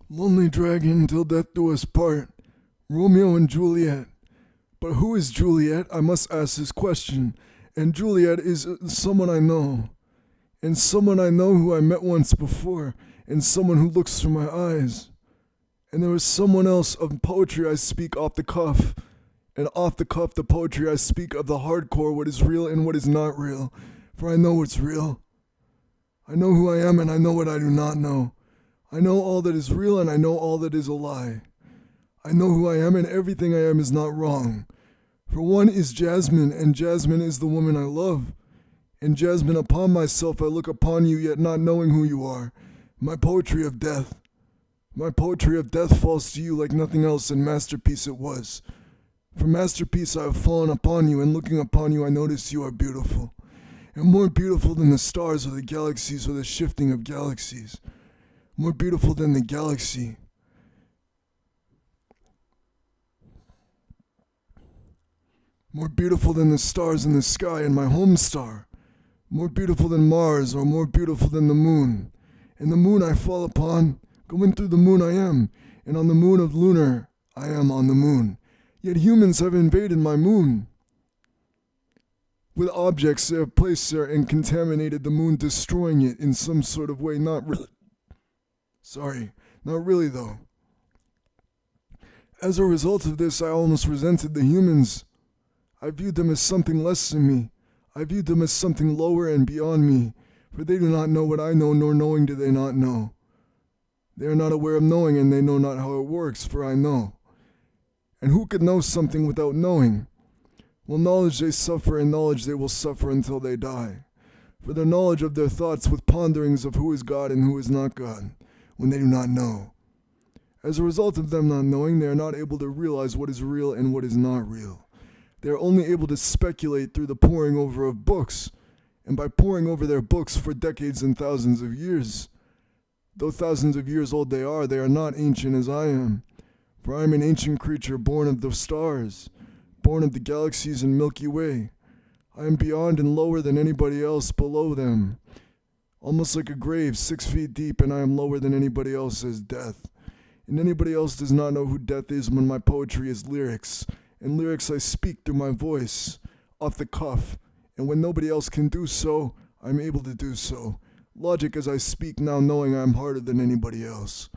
Lonely dragon till death do us part. Romeo and Juliet. But who is Juliet? I must ask this question. And Juliet is someone I know. And someone I know who I met once before. And someone who looks through my eyes. And there is someone else of poetry I speak off the cuff. And off the cuff the poetry I speak of the hardcore, what is real and what is not real. For I know what's real. I know who I am and I know what I do not know. I know all that is real and I know all that is a lie. I know who I am and everything I am is not wrong. For one is Jasmine, and Jasmine is the woman I love. And Jasmine, upon myself I look upon you, yet not knowing who you are. My poetry of death. My poetry of death falls to you like nothing else, and masterpiece it was. For masterpiece I have fallen upon you, and looking upon you I notice you are beautiful. And more beautiful than the stars or the galaxies or the shifting of galaxies. More beautiful than the galaxy. More beautiful than the stars in the sky and my home star. More beautiful than Mars or more beautiful than the moon. And the moon I fall upon, going through the moon I am. And on the moon of lunar, I am on the moon. Yet humans have invaded my moon. With objects they have placed there and contaminated the moon, destroying it in some sort of way. Not really though. As a result of this, I almost resented the humans. I viewed them as something less than me. I viewed them as something lower and beyond me, for they do not know what I know, nor knowing do they not know. They are not aware of knowing, and they know not how it works, for I know. And who could know something without knowing? Well, knowledge they suffer, and knowledge they will suffer until they die. For the knowledge of their thoughts with ponderings of who is God and who is not God, when they do not know. As a result of them not knowing, they are not able to realize what is real and what is not real. They are only able to speculate through the poring over of books, and by poring over their books for decades and thousands of years. Though thousands of years old they are not ancient as I am. For I am an ancient creature born of the stars, born of the galaxies and Milky Way. I am beyond and lower than anybody else below them. Almost like a grave 6 feet deep, and I am lower than anybody else as death. And anybody else does not know who death is when my poetry is lyrics. And lyrics I speak through my voice, off the cuff, and when nobody else can do so, I'm able to do so. Logic as I speak now knowing I am harder than anybody else.